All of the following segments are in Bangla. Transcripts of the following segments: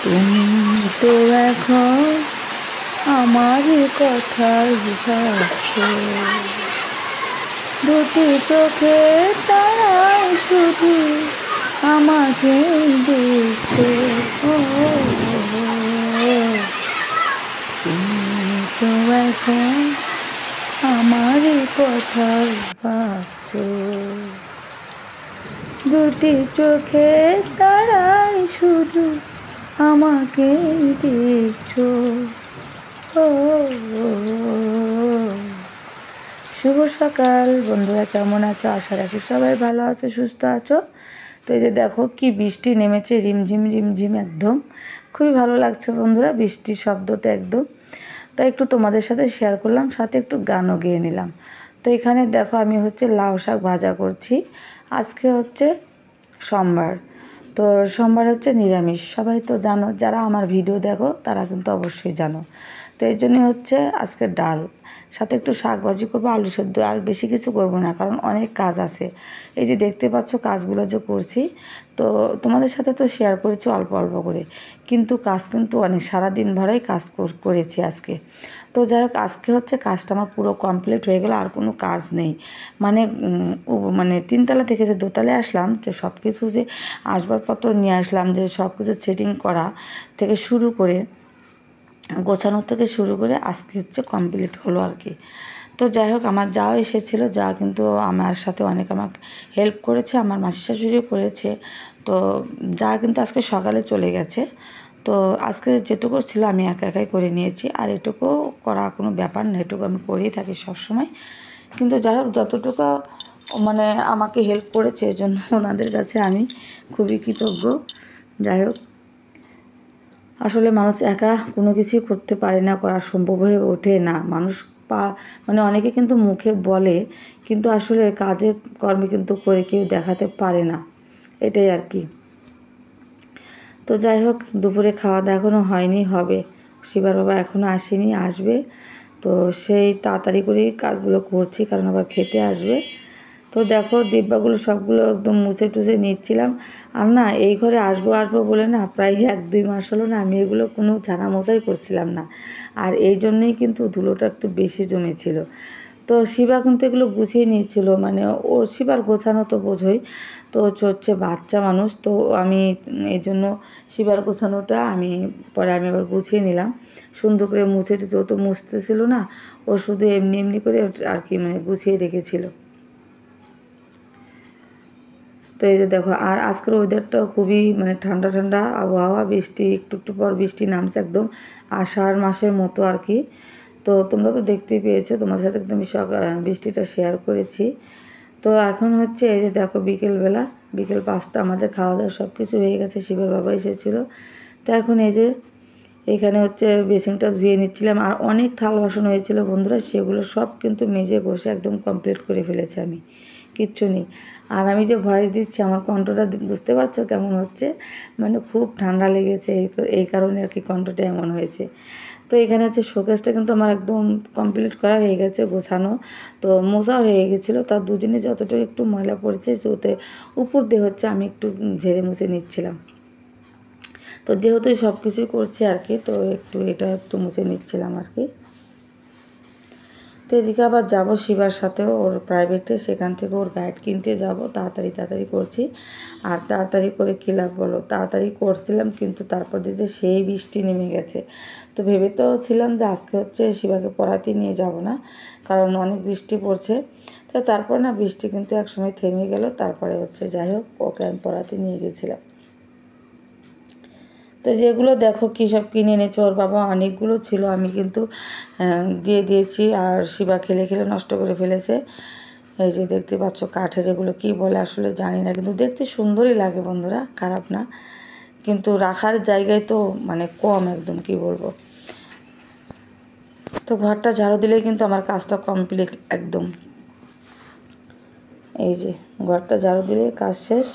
তুমি তো এখন আমার কথাই ভাবছো, দুটি চোখে তারাই শুধু আমাকে দেখছো। তুমি তো এখন আমার কথাই ভাবছো, দুটি চোখে তারাই শুধু আমাকে দেখছো। শুভ সকাল বন্ধুরা, কেমন আছো? আশা রাখি সবাই ভালো আছো, সুস্থ আছো। তো এই যে দেখো কি বৃষ্টি নেমেছে, রিমঝিম রিমঝিম, একদম খুবই ভালো লাগছে বন্ধুরা, বৃষ্টির শব্দ তো একদম। তাই একটু তোমাদের সাথে শেয়ার করলাম, সাথে একটু গানও গেয়ে নিলাম। তো এখানে দেখো আমি হচ্ছে লাউ শাক ভাজা করছি। আজকে হচ্ছে সোমবার, তো সোমবার হচ্ছে নিরামিষ, সবাই তো জানো, যারা আমার ভিডিও দেখো তারা কিন্তু অবশ্যই জানো। তো এই জন্যই হচ্ছে আজকে ডাল, সাথে একটু শাক ভাজি করবো, আলু সেদ্ধ, আর বেশি কিছু করবো না, কারণ অনেক কাজ আছে। এই যে দেখতে পাচ্ছ কাজগুলো যে করছি, তো তোমাদের সাথে তো শেয়ার করেছি অল্প অল্প করে, কিন্তু কাজ কিন্তু অনেক, সারাদিন ভরেই কাজ করেছি আজকে। তো যাই হোক, আজকে হচ্ছে কাজটা আমার পুরো কমপ্লিট হয়ে গেলো, আর কোনো কাজ নেই। মানে মানে তিনতলা থেকে যে দোতলায় আসলাম, যে সব কিছু যে আসবাবপত্র নিয়ে আসলাম, যে সব কিছু সেটিং করা থেকে শুরু করে, গোছানো থেকে শুরু করে আজকে হচ্ছে কমপ্লিট হলো আর কি। তো যাই হোক, আমার যাও এসেছিলো, যা কিন্তু আমার সাথে অনেক আমাকে হেল্প করেছে, আমার মাসি শাশুড়িও করেছে। তো যা কিন্তু আজকে সকালে চলে গেছে। তো আজকে যেটুকু ছিল আমি একা একাই করে নিয়েছি, আর এটুকু করা কোনো ব্যাপার না, এটুকু আমি করেই থাকি সবসময়। কিন্তু যাই হোক, যতটুকু মানে আমাকে হেল্প করেছে, এজন্য ওনাদের কাছে আমি খুবই কৃতজ্ঞ। যাই হোক, আসলে মানুষ একা কোনো কিছুই করতে পারে না, করা সম্ভব হয়ে ওঠে না। মানুষ মানে অনেকে কিন্তু মুখে বলে, কিন্তু আসলে কাজে কর্মে কিন্তু করে কেউ দেখাতে পারে না, এটাই আর কি। তো যাই হোক, দুপুরে খাওয়া দাওয়া এখনও হয়নি, হবে। শিবার বাবা এখনও আসেনি, আসবে। তো সেই তাড়াতাড়ি করেই কাজগুলো করছি, কারণ আবার খেতে আসবে। তো দেখো ডিব্বাগুলো সবগুলো একদম মুছে টুছে নিচ্ছিলাম। আর না, এই ঘরে আসবো আসবো বলে না প্রায় 1-2 মাস হলো না আমি এগুলো কোনো ঝাড়া মোছাই করছিলাম না। আর এই জন্যেই কিন্তু ধুলোটা একটু বেশি জমেছিল। তো শিবা কিন্তু এগুলো গুছিয়ে নিয়েছিল, মানে ও শিবার গোছানো তো বোঝোই। তো হচ্ছে বাচ্চা মানুষ, তো আমি এই জন্য শিবার গোছানোটা পরে আমি আবার গুছিয়ে নিলাম, সুন্দর করে মুছে টুছে। ও তো মুছতেছিল না, ও শুধু এমনি এমনি করে আর কি মানে গুছিয়ে রেখেছিল। তো এই যে দেখো, আর আজকের ওয়েদারটা খুবই মানে ঠান্ডা ঠান্ডা আবহাওয়া, বৃষ্টি একটু একটু পর বৃষ্টি নামছে, একদম আষাঢ় মাসের মতো আর কি। তো তোমরা তো দেখতেই পেয়েছো, তোমার সাথে একদম বৃষ্টিটা শেয়ার করেছি। তো এখন হচ্ছে এই যে দেখো বিকেলবেলা, বিকেল 5টা, আমাদের খাওয়া দাওয়া সব কিছু হয়ে গেছে, শিবের বাবা এসেছিলো। তো এখন এই যে এখানে হচ্ছে বেসিনটা ধুয়ে নিচ্ছিলাম, আর অনেক থাল বাসন হয়েছিল বন্ধুরা, সেগুলো সব কিন্তু মেজে ঘষে একদম কমপ্লিট করে ফেলেছি আমি, কিচ্ছু নেই। আর আমি যে ভয়েস দিচ্ছি, আমার কণ্ঠটা বুঝতে পারছো কেমন হচ্ছে, মানে খুব ঠান্ডা লেগেছে, এই কারণে আর কি কণ্ঠটা এমন হয়েছে। তো এখানে হচ্ছে শোকেসটা কিন্তু আমার একদম কমপ্লিট করা হয়ে গেছে, গোছানো। তো মোজা হয়ে গেছিলো, তার দুদিনে যতটুকু একটু ময়লা পড়েছে, ওতে উপর দিয়ে হচ্ছে আমি একটু ঝেড়ে মুছে নিচ্ছিলাম। তো যেহেতু সব কিছুই করছি আর কি, তো এটা একটু মুছে নিচ্ছিলাম আর কি। তো এদিকে আবার যাবো শিবার সাথেও, ওর প্রাইভেটে, সেখান থেকে ওর গাইড কিনতে যাব, তাড়াতাড়ি তাড়াতাড়ি করছি। আর তাড়াতাড়ি করে কী লাভ বলো, তাড়াতাড়ি করছিলাম, কিন্তু তারপর যে সেই বৃষ্টি নেমে গেছে। তো ভেবে তো ছিলাম যে আজকে হচ্ছে শিবাকে পড়াতে নিয়ে যাব না, কারণ অনেক বৃষ্টি পড়ছে। তো তারপর না বৃষ্টি কিন্তু একসময় থেমে গেল, তারপরে হচ্ছে যাই হোক ওকে আমি পড়াতে নিয়ে গেছিলাম। তো যেগুলো দেখো কী সব কিনে এনেছে ওর বাবা, অনেকগুলো ছিল, আমি কিন্তু দিয়ে দিয়েছি, আর শিবা খেলে খেলে নষ্ট করে ফেলেছে। এই যে দেখতে পাচ্ছ কাঠের, এগুলো কী বলে আসলে জানি না, কিন্তু দেখতে সুন্দরই লাগে বন্ধুরা, খারাপ না, কিন্তু রাখার জায়গায় তো মানে কম একদম, কি বলবো। তো ঘরটা ঝাড়ু দিলেই কিন্তু আমার কাজটা কমপ্লিট একদম। এই যে ঘরটা ঝাড়ু দিলে কাজ শেষ।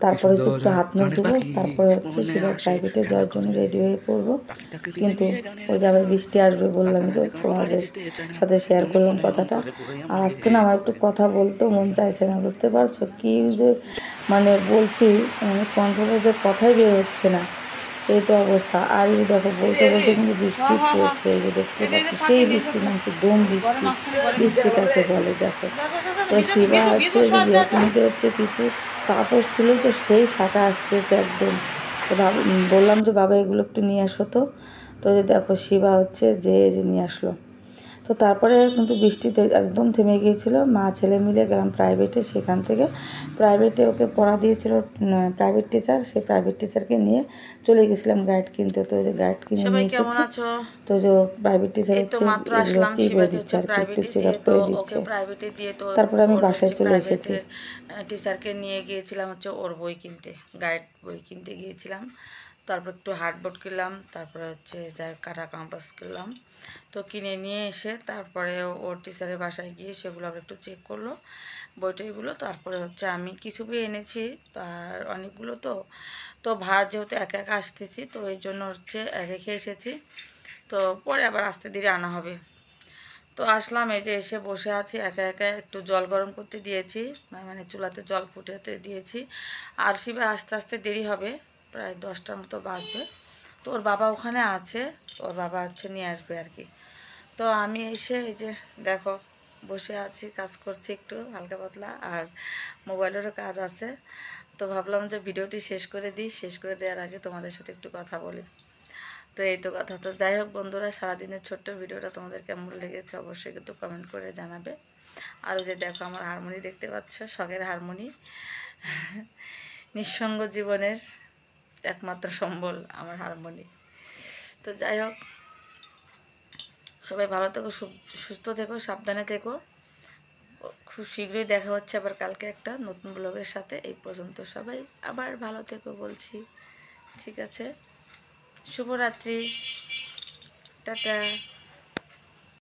তারপরে হচ্ছে একটু হাত মুখ ধুবো, তারপরে হচ্ছে শিবার প্রাইভেটে যাওয়ার জন্য রেডি হয়ে পড়বো। কিন্তু ওই যে আবার বৃষ্টি আসবে বললাম, তো তোমাদের সাথে শেয়ার করলাম কথাটা। আর আজকে না আমার একটু কথা বলতেও মন চাইছে না, বুঝতে পারছো কি যে মানে বলছি, মানে কন্ট্রোলে যে কথাই বের হচ্ছে না। এই তো অবস্থা। আর এই যে দেখো বলতে বলতে কিন্তু বৃষ্টি পড়ছে, এই যে দেখতে পাচ্ছি সেই বৃষ্টি নামছে, দম বৃষ্টি। বৃষ্টি কাকে বলে দেখো। তো শিবা হচ্ছে যে বিয়াকিনিতে হচ্ছে কিছু কাপড় ছিল, তো সেই সাটা আসতেছে একদম। তো বললাম যে বাবা এগুলো একটু নিয়ে আসো তো। তো যে দেখো শিবা হচ্ছে যে নিয়ে আসলো। তো তারপরে কিন্তু বৃষ্টিতে একদম থেমে গিয়েছিল। মা ছেলে মিলে গেলাম প্রাইভেটে, সেখান থেকে প্রাইভেটে ওকে পড়া দিয়েছিল প্রাইভেট টিচার, সেই প্রাইভেট টিচারকে নিয়ে চলে গেছিলাম গাইড কিনতে। তো যে গাইড কিনে নিয়ে এসেছি। তো যে প্রাইভেট টিচার হচ্ছে এগুলো হচ্ছে করে দিচ্ছে আর কি, একটু চেক আপ করে দিচ্ছে। তারপরে আমি বাসায় চলে এসেছি। টিচারকে নিয়ে গিয়েছিলাম হচ্ছে ওর বই কিনতে, গাইড বই কিনতে গিয়েছিলাম। তারপর একটু হার্ডবোর্ড কিনলাম, তারপরে হচ্ছে যা কাটা কম্পাস কিনলাম। তো কিনে নিয়ে এসে তারপরে ওর টিচারের বাসায় গিয়ে সেগুলো আবার একটু চেক করলো বইটইগুলো। তারপরে হচ্ছে আমি কিছু বই এনেছি, তার অনেকগুলো তো তো ভার যেহেতু একা একা আসতেছি, তো এই জন্য হচ্ছে রেখে এসেছি। তো পরে আবার আস্তে ধীরে আনা হবে। তো আসলাম, এই যে এসে বসে আছি একা একা, একটু জল গরম করতে দিয়েছি, মানে চুলাতে জল ফুটাতে দিয়েছি। আর শিবা আস্তে আস্তে দেরি হবে, প্রায় 10টার মতো বাজবে। তো ওর বাবা ওখানে আছে, ওর বাবা হচ্ছে নিয়ে আসবে আর কি। তো আমি এসে এই যে দেখো বসে আছি, কাজ করছি একটু হালকা পাতলা, আর মোবাইলেরও কাজ আছে। তো ভাবলাম যে ভিডিওটি শেষ করে দিই, শেষ করে দেওয়ার আগে তোমাদের সাথে একটু কথা বলি। তো এই তো কথা। তো যাই হোক বন্ধুরা, সারাদিনের ছোট্ট ভিডিওটা তোমাদের কেমন লেগেছে অবশ্যই কিন্তু কমেন্ট করে জানাবে। আর যে দেখো আমার হারমোনি দেখতে পাচ্ছ, শখের হারমোনি। নিঃসঙ্গ জীবনের একমাত্র সম্বল আমার হারমোনি। তো যাই হোক, সবাই ভালো থেকো, সুস্থ থেকো, সাবধানে থেকো। খুব শীঘ্রই দেখা হচ্ছে আবার কালকে একটা নতুন ব্লগের সাথে। এই পর্যন্ত সবাই আবার ভালো থেকো বলছি, ঠিক আছে? শুভরাত্রি, টাটা।